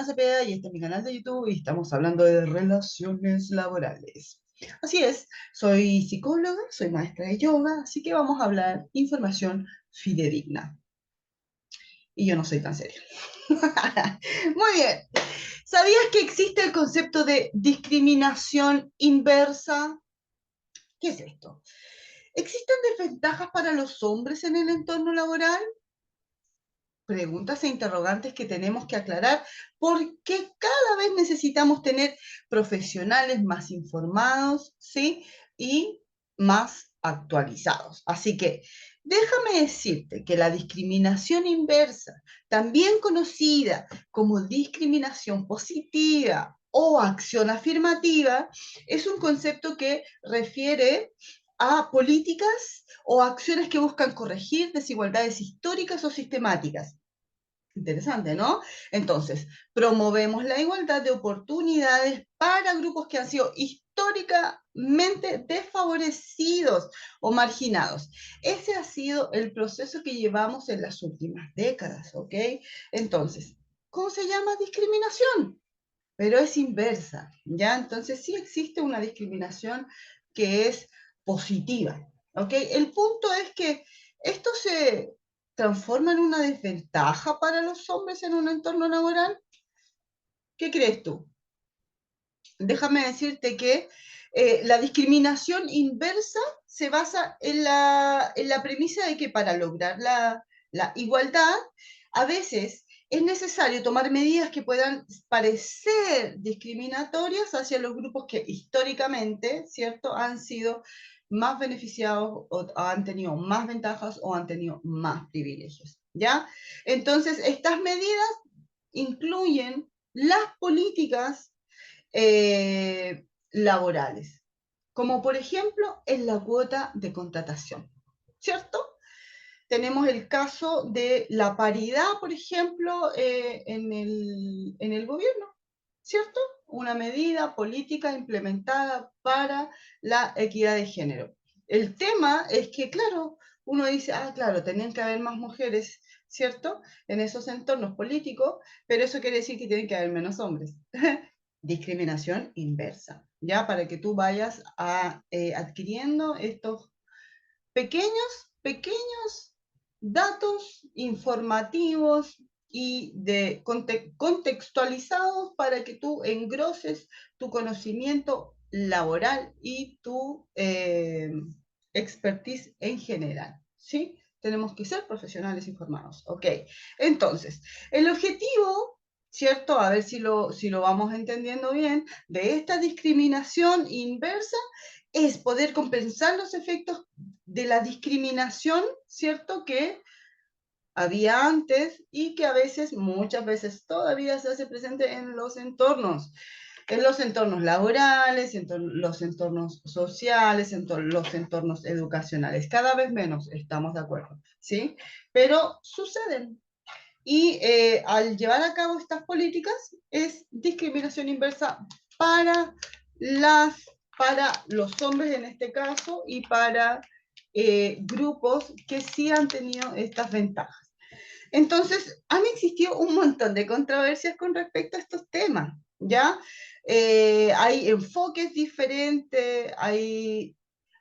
Cepeda y este es mi canal de YouTube y estamos hablando de relaciones laborales. Así es, soy psicóloga, soy maestra de yoga, así que vamos a hablar información fidedigna. Y yo no soy tan seria. Muy bien. ¿Sabías que existe el concepto de discriminación inversa? ¿Qué es esto? ¿Existen desventajas para los hombres en el entorno laboral? Preguntas e interrogantes que tenemos que aclarar porque cada vez necesitamos tener profesionales más informados, ¿sí? Y más actualizados. Así que déjame decirte que la discriminación inversa, también conocida como discriminación positiva o acción afirmativa, es un concepto que refiere a políticas o acciones que buscan corregir desigualdades históricas o sistemáticas. Interesante, ¿no? Entonces, promovemos la igualdad de oportunidades para grupos que han sido históricamente desfavorecidos o marginados. Ese ha sido el proceso que llevamos en las últimas décadas, ¿ok? Entonces, ¿cómo se llama discriminación? Pero es inversa, ¿ya? Entonces, sí existe una discriminación que es positiva, ¿ok? El punto es que esto se transforma en una desventaja para los hombres en un entorno laboral. ¿Qué crees tú? Déjame decirte que la discriminación inversa se basa en la premisa de que para lograr la igualdad, a veces es necesario tomar medidas que puedan parecer discriminatorias hacia los grupos que históricamente, ¿cierto?, han sido más beneficiados o han tenido más ventajas o han tenido más privilegios, ¿ya? Entonces, estas medidas incluyen las políticas laborales, como por ejemplo en la cuota de contratación, ¿cierto? Tenemos el caso de la paridad, por ejemplo, en el gobierno, ¿cierto? Una medida política implementada para la equidad de género. El tema es que, claro, uno dice, ah, claro, tenían que haber más mujeres, ¿cierto? En esos entornos políticos, pero eso quiere decir que tienen que haber menos hombres. Discriminación inversa, ¿ya? Para que tú vayas adquiriendo estos pequeños datos informativos y contextualizados para que tú engroses tu conocimiento laboral y tu expertise en general, ¿sí? Tenemos que ser profesionales informados, ¿ok? Entonces, el objetivo, ¿cierto? A ver si lo vamos entendiendo bien, de esta discriminación inversa es poder compensar los efectos de la discriminación, ¿cierto? Que había antes y que a veces, muchas veces todavía se hace presente en los entornos laborales, los entornos sociales, los entornos educacionales. Cada vez menos, estamos de acuerdo, ¿sí? Pero suceden. Y al llevar a cabo estas políticas es discriminación inversa para las para los hombres en este caso y para grupos que sí han tenido estas ventajas. Entonces, han existido un montón de controversias con respecto a estos temas, ¿ya? Hay enfoques diferentes, hay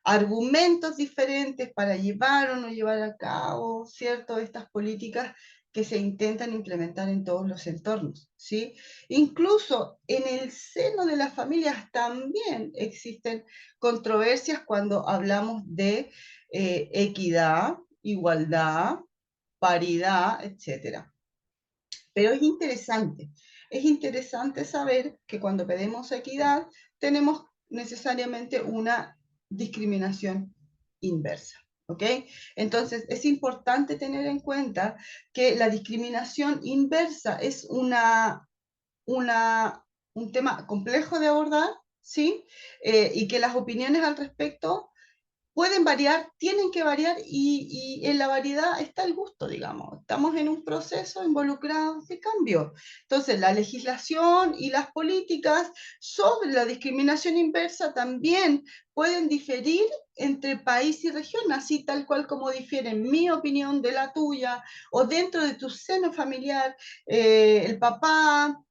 argumentos diferentes para llevar o no llevar a cabo, ¿cierto? Estas políticas que se intentan implementar en todos los entornos, ¿sí? Incluso en el seno de las familias también existen controversias cuando hablamos de equidad, igualdad, paridad, etcétera. Pero es interesante saber que cuando pedimos equidad tenemos necesariamente una discriminación inversa. ¿Ok? Entonces, es importante tener en cuenta que la discriminación inversa es una, un tema complejo de abordar, ¿sí? Y que las opiniones al respecto pueden variar, tienen que variar y en la variedad está el gusto, digamos. Estamos en un proceso involucrado de cambio. Entonces, la legislación y las políticas sobre la discriminación inversa también pueden diferir entre país y región, así tal cual como difiere mi opinión de la tuya o dentro de tu seno familiar, el papá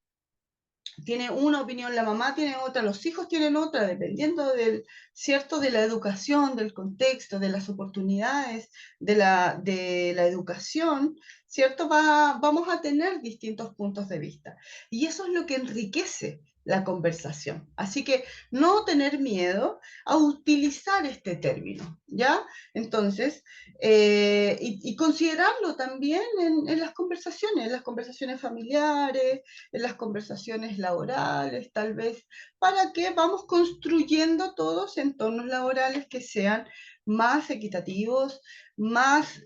tiene una opinión, la mamá tiene otra, los hijos tienen otra, dependiendo del, ¿cierto? De la educación, del contexto, de las oportunidades, de la educación, ¿cierto? Vamos a tener distintos puntos de vista. Y eso es lo que enriquece la conversación. Así que no tener miedo a utilizar este término, ¿ya? Entonces, y considerarlo también en las conversaciones familiares, en las conversaciones laborales, tal vez, para que vamos construyendo todos entornos laborales que sean más equitativos, más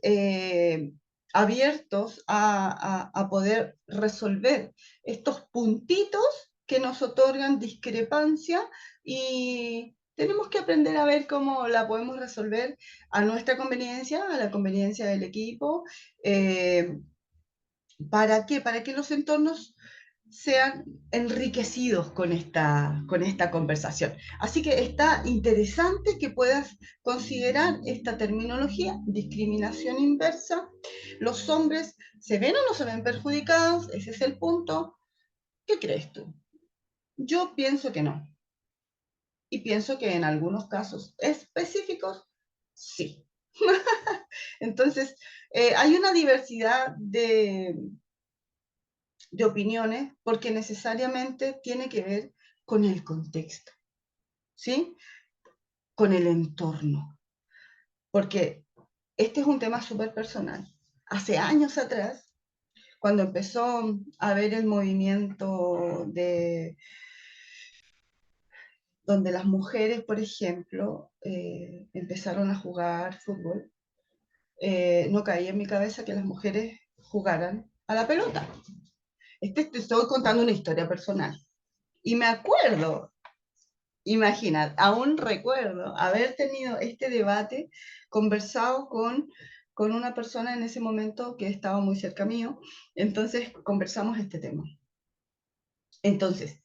abiertos a poder resolver estos puntitos que nos otorgan discrepancia y tenemos que aprender a ver cómo la podemos resolver a nuestra conveniencia, a la conveniencia del equipo. ¿Para qué? Para que los entornos sean enriquecidos con esta conversación. Así que está interesante que puedas considerar esta terminología, discriminación inversa. ¿Los hombres se ven o no se ven perjudicados? Ese es el punto. ¿Qué crees tú? Yo pienso que no. Y pienso que en algunos casos específicos, sí. Entonces, hay una diversidad de opiniones porque necesariamente tiene que ver con el contexto, ¿sí? Con el entorno. Porque este es un tema súper personal. Hace años atrás, cuando empezó a haber el movimiento de donde las mujeres, por ejemplo, empezaron a jugar fútbol, no caía en mi cabeza que las mujeres jugaran a la pelota. Te estoy contando una historia personal. Y me acuerdo, imagina, aún recuerdo haber tenido este debate, conversado con una persona en ese momento que estaba muy cerca mío, entonces conversamos este tema. Entonces,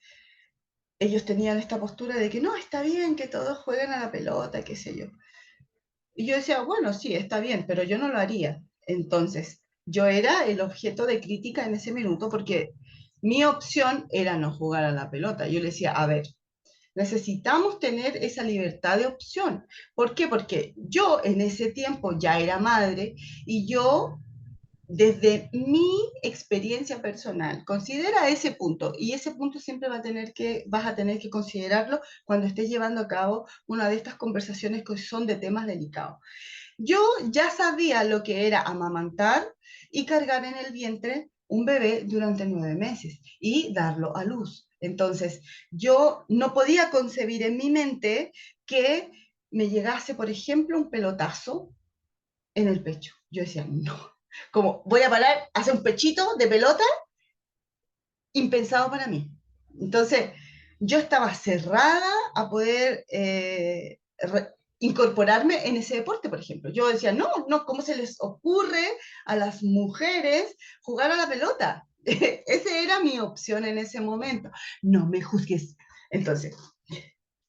ellos tenían esta postura de que no, está bien que todos jueguen a la pelota, qué sé yo. Y yo decía, bueno, sí, está bien, pero yo no lo haría. Entonces, yo era el objeto de crítica en ese minuto porque mi opción era no jugar a la pelota. Yo le decía, a ver, necesitamos tener esa libertad de opción. ¿Por qué? Porque yo en ese tiempo ya era madre y yo, desde mi experiencia personal, considera ese punto y ese punto siempre vas a tener que considerarlo cuando estés llevando a cabo una de estas conversaciones que son de temas delicados. Yo ya sabía lo que era amamantar y cargar en el vientre un bebé durante 9 meses y darlo a luz. Entonces, yo no podía concebir en mi mente que me llegase, por ejemplo, un pelotazo en el pecho. Yo decía, no, como voy a parar, hacer un pechito de pelota, impensado para mí. Entonces, yo estaba cerrada a poder incorporarme en ese deporte, por ejemplo. Yo decía, no, no, ¿cómo se les ocurre a las mujeres jugar a la pelota? Esa era mi opción en ese momento. No me juzgues. Entonces,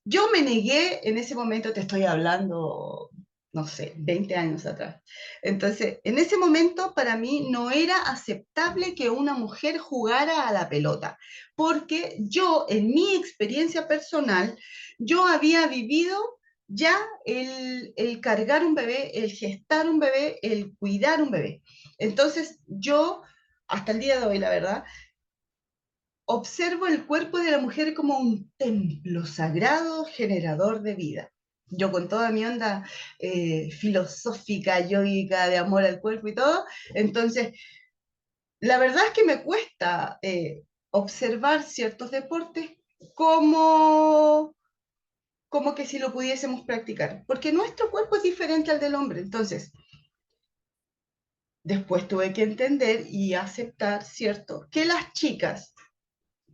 yo me negué en ese momento, te estoy hablando, no sé, 20 años atrás. Entonces, en ese momento para mí no era aceptable que una mujer jugara a la pelota, porque yo, en mi experiencia personal, yo había vivido ya el cargar un bebé, el gestar un bebé, el cuidar un bebé. Entonces, yo, hasta el día de hoy, la verdad, observo el cuerpo de la mujer como un templo sagrado generador de vida. Yo con toda mi onda filosófica, yoica, de amor al cuerpo y todo, entonces la verdad es que me cuesta observar ciertos deportes como, como que si lo pudiésemos practicar, porque nuestro cuerpo es diferente al del hombre. Entonces, después tuve que entender y aceptar, ¿cierto?, que las chicas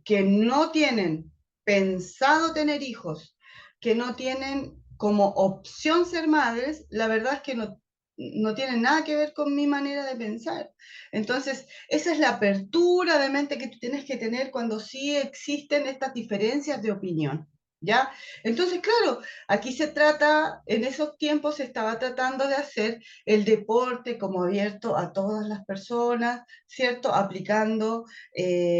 que no tienen pensado tener hijos, que no tienen como opción ser madres, la verdad es que no tienen nada que ver con mi manera de pensar. Entonces, esa es la apertura de mente que tú tienes que tener cuando sí existen estas diferencias de opinión, ¿ya? Entonces, claro, aquí se trata, en esos tiempos se estaba tratando de hacer el deporte como abierto a todas las personas, ¿cierto? Aplicando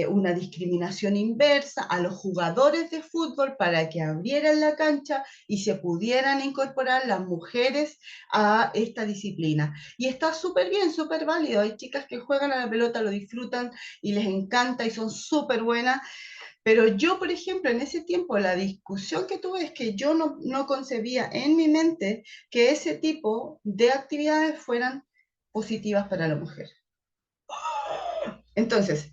una discriminación inversa a los jugadores de fútbol para que abrieran la cancha y se pudieran incorporar las mujeres a esta disciplina. Y está súper bien, súper válido. Hay chicas que juegan a la pelota, lo disfrutan y les encanta y son súper buenas, pero yo, por ejemplo, en ese tiempo la discusión que tuve es que yo no concebía en mi mente que ese tipo de actividades fueran positivas para la mujer. Entonces,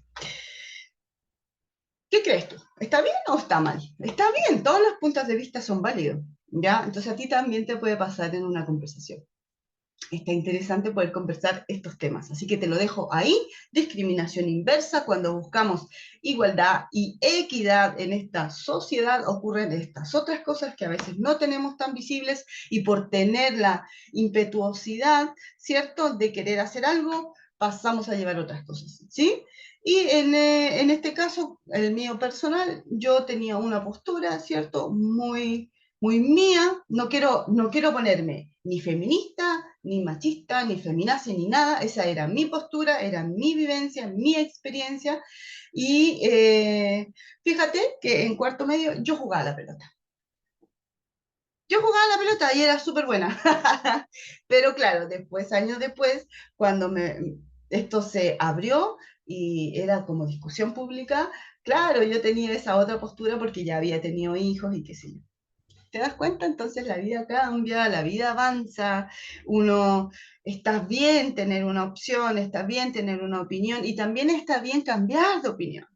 ¿qué crees tú? ¿Está bien o está mal? Está bien, todos los puntos de vista son válidos, ¿ya? Entonces a ti también te puede pasar en una conversación. Está interesante poder conversar estos temas. Así que te lo dejo ahí. Discriminación inversa, cuando buscamos igualdad y equidad en esta sociedad, ocurren estas otras cosas que a veces no tenemos tan visibles y por tener la impetuosidad, ¿cierto?, de querer hacer algo, pasamos a llevar otras cosas, ¿sí? Y en este caso, el mío personal, yo tenía una postura, ¿cierto?, muy mía, no quiero ponerme ni feminista, ni machista, ni feminazi, ni nada, esa era mi postura, era mi vivencia, mi experiencia, y fíjate que en cuarto medio yo jugaba a la pelota. Yo jugaba a la pelota y era súper buena, pero claro, después, años después, cuando esto se abrió y era como discusión pública, claro, yo tenía esa otra postura porque ya había tenido hijos y qué sé yo. ¿Te das cuenta? Entonces la vida cambia, la vida avanza, uno está bien tener una opción, está bien tener una opinión y también está bien cambiar de opinión,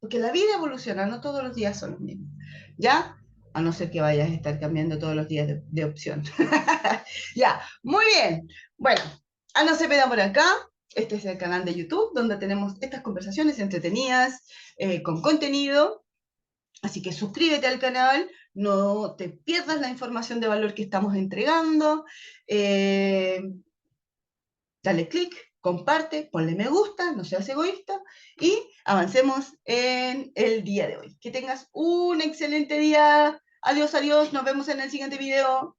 porque la vida evoluciona, no todos los días son los mismos, ¿ya? A no ser que vayas a estar cambiando todos los días de opción. Ya, muy bien. Bueno, Ana Cepeda por acá. Este es el canal de YouTube donde tenemos estas conversaciones entretenidas, con contenido. Así que suscríbete al canal, no te pierdas la información de valor que estamos entregando. eh, Dale clic, comparte, ponle me gusta, no seas egoísta y avancemos en el día de hoy. Que tengas un excelente día. Adiós, adiós, nos vemos en el siguiente video.